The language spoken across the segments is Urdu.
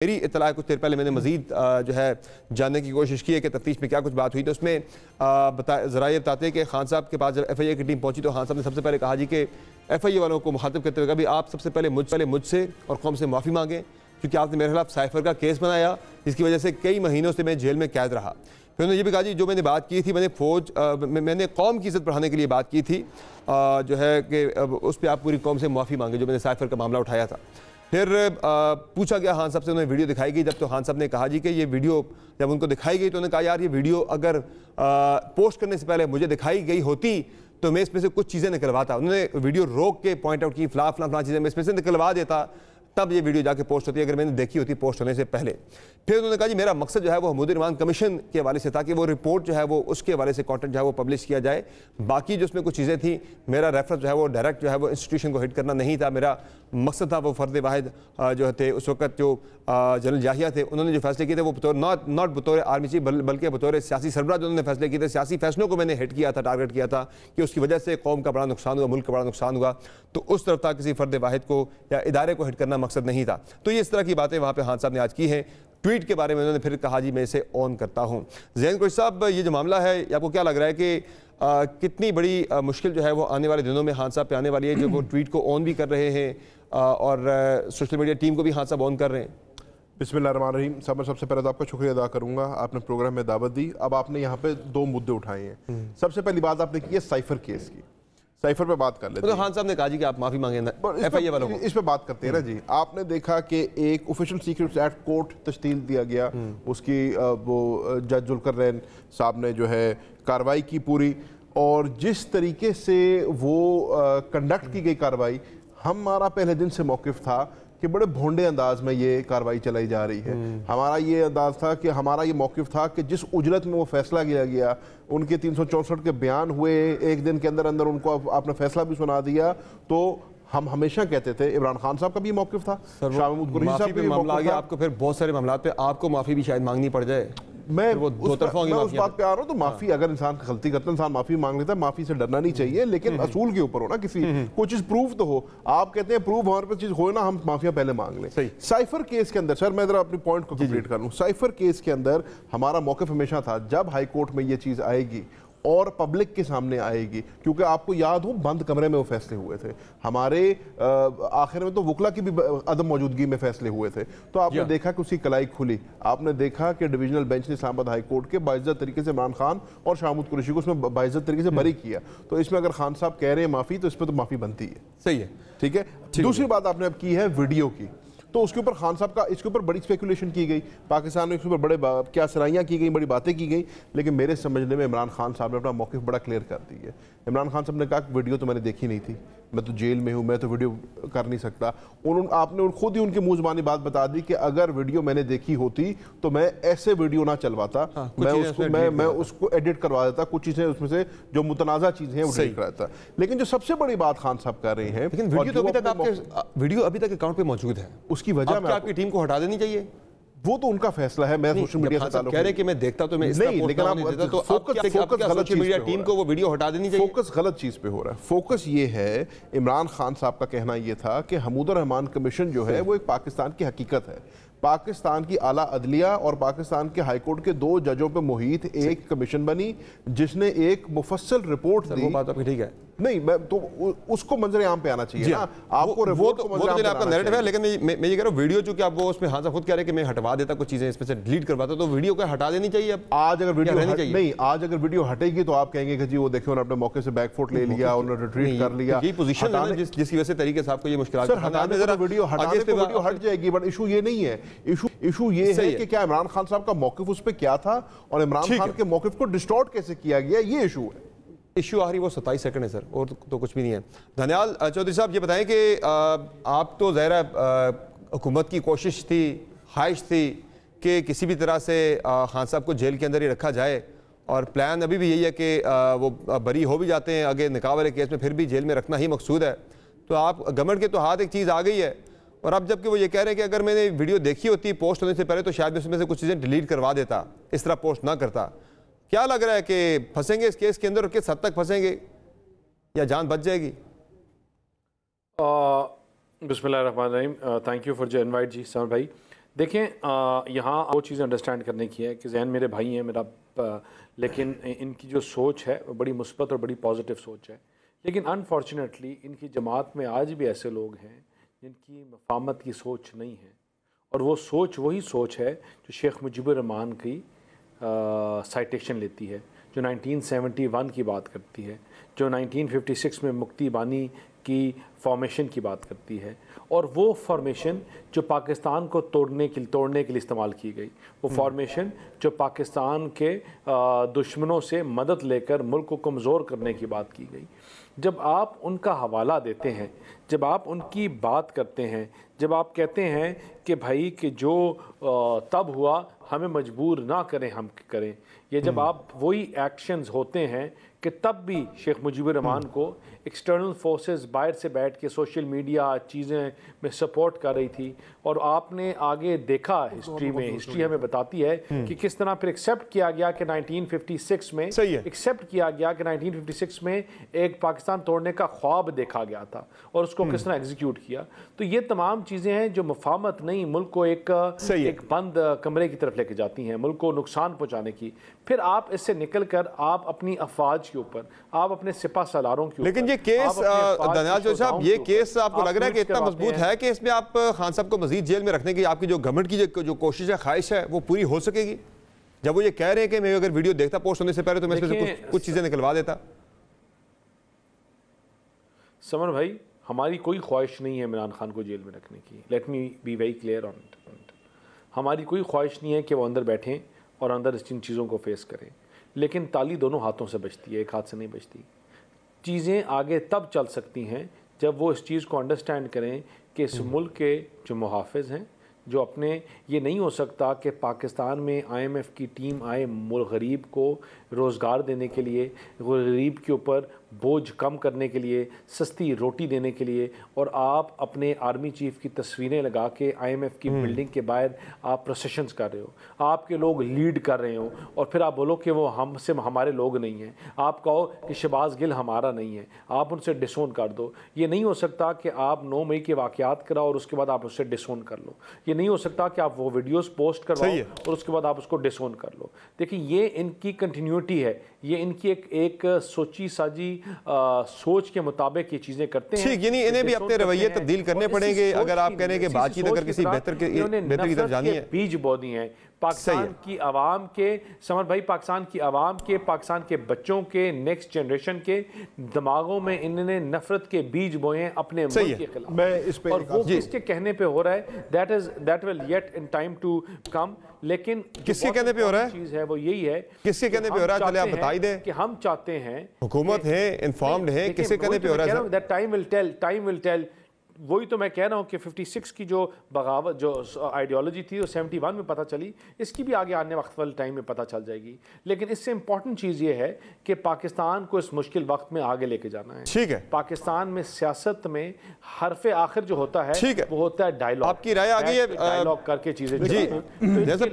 میری اطلاع کچھ دیر پہلے میں نے مزید جو ہے جاننے کی کوشش کی ہے کہ تفتیش میں کیا کچھ بات ہوئی، تو اس میں ذرائع بتاتے ہیں کہ خان صاحب کے پاس جب ایف آئی اے کی ٹیم پہنچی تو خان صاحب نے سب سے پہلے کہا جی کہ ایف آئی اے والوں کو مخاطب کرتے ہوئے کہا بھی آپ سب سے پہلے مجھ سے اور قوم سے معافی مانگیں، کیونکہ آپ نے میرے خلاف سائفر کا کیس بنایا جس کی وجہ سے کئی مہینوں سے میں جیل میں قید رہا۔ پھر انہوں نے یہ بھی کہا جی جو میں نے بات کی تھی میں نے قوم کی عزت بڑھانے کے لیے بات کی تھی جو ہے کہ اس پہ آپ پوری قوم سے معافی مانگیں جو میں نے سائفر کا معاملہ اٹھایا تھا۔ پھر پوچھا گیا خان صاحب سے، انہیں ویڈیو دکھائی گئی، جب تو خان صاحب نے کہا جی کہ یہ ویڈیو جب ان کو دکھائی گئی تو انہوں نے کہا یار یہ ویڈیو اگر پوسٹ کرنے سے پہلے مجھے دکھائی گئی ہوتی تو میں اس میں سے کچھ چیزیں نکلواتا۔ انہوں نے ویڈیو روک کے پوائنٹ آؤٹ کی فلاں چیزیں میں اس میں سے نکلوا دیتا تب یہ ویڈیو جا کے پوسٹ ہوتی ہے اگر میں نے دیکھی ہوتی پوسٹ ہونے سے پہلے۔ پھر انہوں نے کہا جی میرا مقصد جو ہے وہ حمود ارمان کمیشن کے حوالے سے تھا کہ وہ رپورٹ جو ہے وہ اس کے حوالے سے کانٹینٹ جو ہے وہ پبلش کیا جائے، باقی جو اس میں کچھ چیزیں تھیں میرا ریفرنس جو ہے وہ ڈائریکٹ جو ہے وہ انسٹیٹیوشن کو ہٹ کرنا نہیں تھا، میرا مقصد تھا وہ فرد واحد جو تھے اس وقت جو جنرل یاحیہ تھے انہوں نے جو فیصلے کیے تھے وہ ناٹ بطور آرمی چیف بلکہ بطور سیاسی سربراہ جو انہوں نے فیصلے کیے تھے، سیاسی فیصلوں کو میں نے ہٹ کیا تھا، ٹارگٹ کیا تھا کہ اس کی وجہ سے قوم کا بڑا نقصان ہوا، ملک کا بڑا نقصان ہوا، تو اس طرف تھا کسی فرد واحد کو یا ادارے کو ہٹ کرنا مقصد نہیں تھا۔ تو یہ اس طرح کی باتیں وہاں پہ خان صاحب نے آج کی ہیں۔ ٹویٹ کے بارے میں انہوں نے پھر کہا جی میں اسے آن کرتا ہوں۔ ذہین قریشی صاحب یہ جو معاملہ ہے آپ کو کیا لگ رہا ہے کہ کتنی بڑی مشکل جو ہے وہ آنے والے دنوں میں خان صاحب پہ آنے والی ہے جو وہ ٹویٹ کو آن بھی کر رہے ہیں اور سوشل میڈیا ٹیم کو بھی خان صاحب آن کر رہے ہیں؟ بسم اللہ الرحمن الرحیم۔ صاحب میں سب سے پہلے تو آپ کا شکریہ ادا کروں گا، آپ نے پروگرام میں دعوت دی۔ اب آپ نے یہاں پہ دو مدعے اٹھائے ہیں۔ سب سے پہلی بات آپ نے کی ہے سائفر کیس کی، سائفر پہ بات کر لیتے ہیں۔ خان صاحب نے کہا جی کہ آپ معافی مانگیں ایف آئی اے والوں کو، اس پہ بات کرتے ہیں نا جی۔ آپ نے دیکھا کہ ایک آفیشل سیکریٹس ایکٹ کورٹ تشکیل دیا گیا، اس کی وہ جج ذوالقرنین صاحب نے جو ہے کارروائی کی پوری، اور جس طریقے سے وہ کنڈکٹ کی گئی کارروائی، ہمارا پہلے دن سے موقف تھا کہ بڑے بھونڈے انداز میں یہ کارروائی چلائی جا رہی ہے۔ ہمارا یہ انداز تھا کہ ہمارا یہ موقف تھا کہ جس اجرت میں وہ فیصلہ کیا گیا، ان کے 364 کے بیان ہوئے ایک دن کے اندر ان کو آپ نے فیصلہ بھی سنا دیا، تو ہم ہمیشہ کہتے تھے، عمران خان صاحب کا بھی موقف تھا، شاہ محمود قریشی صاحب کا بھی موقف تھا۔ آپ کو پھر بہت سارے معاملات پہ آپ کو معافی بھی شاید مانگنی پڑ جائے۔ میں اس بات پہ آ رہا ہوں، تو معافی اگر انسان غلطی کرتا ہے انسان معافی مانگ لیتا ہے، معافی سے ڈرنا نہیں چاہیے، لیکن اصول کے اوپر ہو نا، کسی کوئی چیز پروف تو ہو۔ آپ کہتے ہیں پروف ہمارے پاس چیز ہوئے نا، ہم معافیاں پہلے مانگ لیں۔ سائفر کیس کے اندر سر میں ذرا اپنی پوائنٹ کو کمپلیٹ کر لوں۔ سائفر کیس کے اندر ہمارا موقف ہمیشہ تھا جب ہائی کورٹ میں یہ چیز آئے گی اور پبلک کے سامنے آئے گی، کیونکہ آپ کو یاد ہو بند کمرے میں وہ فیصلے ہوئے تھے، ہمارے آخر میں تو وکلا کی بھی عدم موجودگی میں فیصلے ہوئے تھے، تو آپ نے دیکھا کہ اس کی کلائی کھلی، آپ نے دیکھا کہ ڈویژنل بینچ نے اسلام آباد ہائی کورٹ کے باعزت طریقے سے عمران خان اور شاہ محمود قریشی کو اس میں باعزت طریقے سے بری کیا۔ تو اس میں اگر خان صاحب کہہ رہے ہیں معافی، تو اس پہ تو معافی بنتی ہے۔ صحیح ہے، ٹھیک ہے۔ دوسری بات آپ نے اب کی ہے ویڈیو کی، تو اس کے اوپر خان صاحب کا اس کے اوپر بڑی اسپیکولیشن کی گئی، پاکستان میں اس کے اوپر بڑے کیا سرائیاں کی گئیں، بڑی باتیں کی گئیں، لیکن میرے سمجھنے میں عمران خان صاحب نے اپنا موقف بڑا کلیئر کر دی ہے۔ عمران خان صاحب نے کہا کہ ویڈیو تو میں نے دیکھی نہیں تھی، میں تو جیل میں ہوں، میں تو ویڈیو کر نہیں سکتا۔ آپ نے خود ہی ان کی منہ زبانی بات بتا دی کہ اگر ویڈیو میں نے دیکھی ہوتی تو میں ایسے ویڈیو نہ چلواتا، میں اس کو ایڈٹ کروا دیتا، کچھ چیزیں اس میں سے جو متنازع چیزیں ہیں وہ ٹھیک رہتا۔ لیکن جو سب سے بڑی بات خان صاحب کر رہے ہیں، ویڈیو ابھی تک اکاؤنٹ پہ موجود ہے، اس کی وجہ میں آپ کی ٹیم کو ہٹا دینی چاہیے، وہ تو ان کا فیصلہ ہے۔ میں سوشل میڈیا سے تعلق کہہ رہے کہ میں دیکھتا تو میں اس طرح لیکن سوشل میڈیا ٹیم کو وہ ویڈیو ہٹا دینی چاہیے۔ فوکس غلط چیز پہ ہو رہا ہے۔ فوکس یہ ہے، عمران خان صاحب کا کہنا یہ تھا کہ حمود الرحمان کمیشن جو ہے وہ ایک پاکستان کی حقیقت ہے، پاکستان کی اعلیٰ عدلیہ اور پاکستان کے ہائی کورٹ کے دو ججوں پہ محیط ایک کمیشن بنی جس نے ایک مفصل رپورٹ دی۔ وہ بات آپ کی ٹھیک ہے، نہیں میں تو اس کو منظر عام پہ آنا چاہیے نا، آپ کو رپورٹ کو منظر عام پہ آنا چاہیے۔ ہے، لیکن میں یہ کہہ رہا ہوں ویڈیو چونکہ آپ وہ اس میں خان صاحب خود کہہ رہے کہ میں ہٹوا دیتا کچھ چیزیں اس میں سے ڈیلیٹ کرواتا، تو ویڈیو کو ہٹا دینی چاہیے اب۔ آج اگر ویڈیو نہیں، آج اگر ویڈیو ہٹے گی تو آپ کہیں گے کہ جی وہ دیکھیں انہوں نے اپنے موقع سے بیک فوٹ لے لیا، انہوں نے ریٹریٹ کر لیا۔ یہ پوزیشن ہے جس کی وجہ سے طریقے سے آپ کو یہ مشکلات سر ہٹانے سے ویڈیو ہٹ جائے گی، بٹ ایشو یہ نہیں ہے۔ ایشو یہ ہے کہ کیا عمران خان صاحب کا موقف اس پہ کیا تھا اور عمران خان کے موقف کو ڈسٹورٹ کیسے کیا گیا، یہ ایشو ہے۔ ایشو آخری وہ 27 سیکنڈ ہے سر، اور تو کچھ بھی نہیں ہے۔ دھنیال چودھری صاحب یہ بتائیں کہ آپ تو ظاہر ہے حکومت کی کوشش تھی، خواہش تھی کہ کسی بھی طرح سے خان صاحب کو جیل کے اندر ہی رکھا جائے، اور پلان ابھی بھی یہی ہے کہ وہ بری ہو بھی جاتے ہیں آگے نکاح والے کیس میں، پھر بھی جیل میں رکھنا ہی مقصود ہے۔ تو آپ گورنمنٹ کے تو ہاتھ ایک چیز آ گئی ہے، اور اب جب کہ وہ یہ کہہ رہے ہیں کہ اگر میں نے ویڈیو دیکھی ہوتی پوسٹ ہونے سے پہلے تو شاید میں اس میں سے کچھ چیزیں ڈیلیٹ کروا دیتا، اس طرح پوسٹ نہ کرتا۔ کیا لگ رہا ہے کہ پھنسیں گے اس کیس کے اندر، اور کس حد تک پھنسیں گے یا جان بچ جائے گی؟ بسم اللہ الرحمن الرحیم، تھینک یو فار جو انوائٹ جی سامر بھائی۔ دیکھیں یہاں وہ چیزیں انڈرسٹینڈ کرنے کی ہے کہ ذہن میرے بھائی ہیں میرا، لیکن ان کی جو سوچ ہے وہ بڑی مثبت اور بڑی پازیٹیو سوچ ہے، لیکن انفارچونیٹلی ان کی جماعت میں آج بھی ایسے لوگ ہیں جن کی مفاہمت کی سوچ نہیں ہے، اور وہ سوچ وہی سوچ ہے جو شیخ مجیب الرحمان کی سائٹیشن لیتی ہے، جو 1971 کی بات کرتی ہے، جو 1956 میں مکتی بانی کی فارمیشن کی بات کرتی ہے، اور وہ فارمیشن جو پاکستان کو توڑنے کے لیے استعمال کی گئی، وہ فارمیشن جو پاکستان کے دشمنوں سے مدد لے کر ملک کو کمزور کرنے کی بات کی گئی، جب آپ ان کا حوالہ دیتے ہیں، جب آپ ان کی بات کرتے ہیں، جب آپ کہتے ہیں کہ بھائی کہ جو تب ہوا ہمیں مجبور نہ کریں ہم کریں، یہ جب آپ وہی ایکشنز ہوتے ہیں کہ تب بھی شیخ مجیب الرحمان کو ایکسٹرنل فورسز باہر سے بیٹھ کے سوشل میڈیا چیزیں میں سپورٹ کر رہی تھی، اور آپ نے آگے دیکھا ہسٹری میں، ہسٹری ہمیں بتاتی ہے کہ کس طرح پھر ایکسیپٹ کیا گیا کہ 1956 میں ایکسیپٹ کیا گیا کہ 1956 میں ایک پاکستان توڑنے کا خواب دیکھا گیا تھا، اور اس کو کس طرح ایگزیکیوٹ کیا۔ تو یہ تمام چیزیں ہیں جو مفاہمت نہیں، ملک کو ایک بند کمرے کی طرف لے کے جاتی ہیں، ملک کو نقصان پہنچانے کی۔ پھر آپ اس سے نکل کر آپ اپنی افواج کے اوپر، آپ اپنے سپاہ سالاروں کے اوپر، لیکن یہ کیس دانیال چودھری صاحب، یہ کیس آپ کو لگ رہا ہے کہ اتنا مضبوط ہے کہ اس میں آپ خان صاحب کو مزید جیل میں رکھنے کی آپ کی جو گورنمنٹ کی جو کوشش ہے، خواہش ہے، وہ پوری ہو سکے گی؟ جب وہ یہ کہہ رہے ہیں کہ میں اگر ویڈیو دیکھتا پوسٹ ہونے سے پہلے تو میں اس میں سے کچھ چیزیں نکلوا دیتا۔ سمر بھائی، ہماری کوئی خواہش نہیں ہے عمران خان کو جیل میں رکھنے کی، let me be very clear on it. ہماری کوئی خواہش نہیں ہے کہ وہ اندر بیٹھیں اور اندر ان چیزوں کو فیس کریں، لیکن تالی دونوں ہاتھوں سے بجتی ہے، ایک ہاتھ سے نہیں بجتی۔ چیزیں آگے تب چل سکتی ہیں جب وہ اس چیز کو انڈرسٹینڈ کریں کہ اس ملک کے جو محافظ ہیں، جو اپنے، یہ نہیں ہو سکتا کہ پاکستان میں IMF کی ٹیم آئے غریب کو روزگار دینے کے لیے، غریب کے اوپر بوجھ کم کرنے کے لیے، سستی روٹی دینے کے لیے، اور آپ اپنے آرمی چیف کی تصویریں لگا کے IMF کی بلڈنگ کے باہر آپ پروسیشنز کر رہے ہو، آپ کے لوگ لیڈ کر رہے ہو، اور پھر آپ بولو کہ وہ ہم سے ہمارے لوگ نہیں ہیں، آپ کہو کہ شہباز گل ہمارا نہیں ہے، آپ ان سے ڈسون کر دو۔ یہ نہیں ہو سکتا کہ آپ 9 مئی کے واقعات کراؤ اور اس کے بعد آپ اس سے ڈسون کر لو۔ یہ نہیں ہو سکتا کہ آپ وہ ویڈیوز پوسٹ کرواؤ اور اس کے بعد آپ اس کو ڈسون کر لو۔ دیکھیں، یہ ان کی کنٹینیوٹی ہے، یہ ان کی ایک سوچی ساجی سوچ کے مطابق یہ چیزیں کرتے ہیں۔ ٹھیک، یعنی انہیں بھی اپنے رویے تبدیل کرنے پڑیں گے اگر آپ کہہ رہے ہیں کہ بات چیت اگر کسی بہتر کی طرف جانی ہے۔ بیج بو دی ہیں پاکستان کی عوام کے، سمر بھائی، پاکستان کی عوام کے، پاکستان کے بچوں کے، نیکسٹ جنریشن کے دماغوں میں انہوں نے نفرت کے بیج بوئے ہیں اپنے ملک کے خلاف، میں اس پہ اور وہ کس کے کہنے پہ ہو رہا ہے، that will yet in time to come۔ لیکن کس کے کہنے پہ ہو رہا ہے چیز ہے وہ یہی ہے، کس کے کہنے پہ ہو رہا ہے، چلے آپ بتائی دیں کہ ہم چاہتے ہیں حکومت ہے، انفارمڈ ہے، کس کے کہنے پہ ہو رہا ہے؟ that time will tell۔ وہی تو میں کہہ رہا ہوں کہ 56 کی جو بغاوت، جو آئیڈیالوجی تھی وہ 71 میں پتہ چلی، اس کی بھی آگے آنے وقت والے ٹائم میں پتہ چل جائے گی، لیکن اس سے امپورٹنٹ چیز یہ ہے کہ پاکستان کو اس مشکل وقت میں آگے لے کے جانا ہے۔ ٹھیک ہے، پاکستان میں سیاست میں حرف آخر جو ہوتا ہے وہ ہوتا ہے ڈائیلاگ۔ آپ کی رائے آگئی ہے، ڈائیلاگ کر کے چیزیں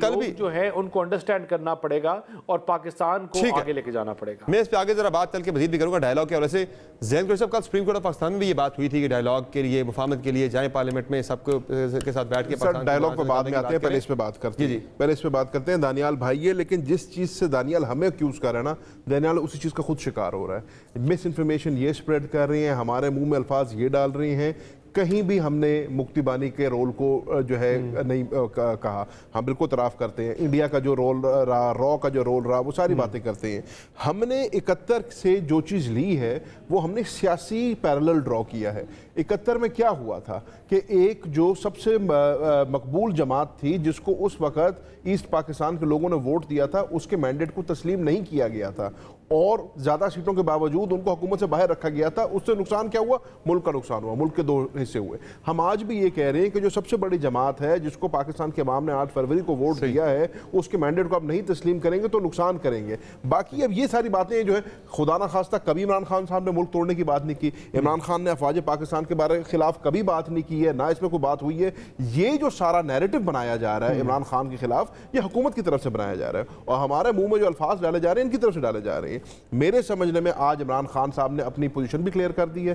کل بھی جو ہے ان کو انڈرسٹینڈ کرنا پڑے گا اور پاکستان کو آگے لے کے جانا پڑے گا۔ میں اس پہ آگے ذرا بات چل کے مزید بھی کروں گا ڈائیلاگ کے حوالے سے۔ ذہن کو صاحب، کل سپریم کورٹ آف پاکستان میں بھی یہ بات ہوئی تھی کہ ڈائیلاگ کے لیے، مفاہمت کے لیے جائیں پارلیمنٹ میں، سب کے ساتھ بیٹھ کے ڈائیلاگ پہ بعد میں آتے ہیں، پہلے اس پہ بات کرتے ہیں، پہلے اس پہ بات کرتے ہیں دانیال بھائی۔ لیکن جس چیز سے دانیال ہمیں ایکیوز کر رہا ہے نا، دانیال اسی چیز کا خود شکار ہو رہا ہے۔ مس انفارمیشن یہ سپریڈ کر رہی ہیں، ہمارے منہ میں الفاظ یہ ڈال رہی ہیں، کہیں بھی ہم نے مکتی بانی کے رول کو جو ہے نہیں کہا، ہم بالکل اعتراف کرتے ہیں، انڈیا کا جو رول رہا، را کا جو رول رہا، وہ ساری باتیں کرتے ہیں۔ ہم نے 71 سے جو چیز لی ہے وہ ہم نے سیاسی پیرلل ڈرا کیا ہے۔ 71 میں کیا ہوا تھا کہ ایک جو سب سے مقبول جماعت تھی، جس کو اس وقت ایسٹ پاکستان کے لوگوں نے ووٹ دیا تھا، اس کے مینڈیٹ کو تسلیم نہیں کیا گیا تھا، اور زیادہ سیٹوں کے باوجود ان کو حکومت سے باہر رکھا گیا تھا۔ اس سے نقصان کیا ہوا؟ ملک کا نقصان ہوا، ملک کے 2 حصے ہوئے۔ ہم آج بھی یہ کہہ رہے ہیں کہ جو سب سے بڑی جماعت ہے، جس کو پاکستان کے عوام نے 8 فروری کو ووٹ دیا ہے، اس کے مینڈیٹ کو آپ نہیں تسلیم کریں گے تو نقصان کریں گے۔ باقی اب یہ ساری باتیں جو ہے، خدا نہ خواستہ کبھی عمران خان صاحب نے ملک توڑنے کی بات نہیں کی، عمران خان نے افواج پاکستان کے بارے خلاف کبھی بات نہیں کی ہے، نہ اس میں کوئی بات ہوئی ہے۔ یہ جو سارا نیریٹو بنایا جا رہا ہے عمران خان کے خلاف، یہ حکومت کی طرف سے بنایا جا رہا ہے، اور ہمارے منہ میں جو الفاظ ڈالے جا رہے ہیں ان کی طرف سے ڈالے جا رہے ہیں۔ میرے سمجھنے میں آج عمران خان صاحب نے اپنی پوزیشن بھی کلیئر کر دی ہے،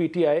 PTI।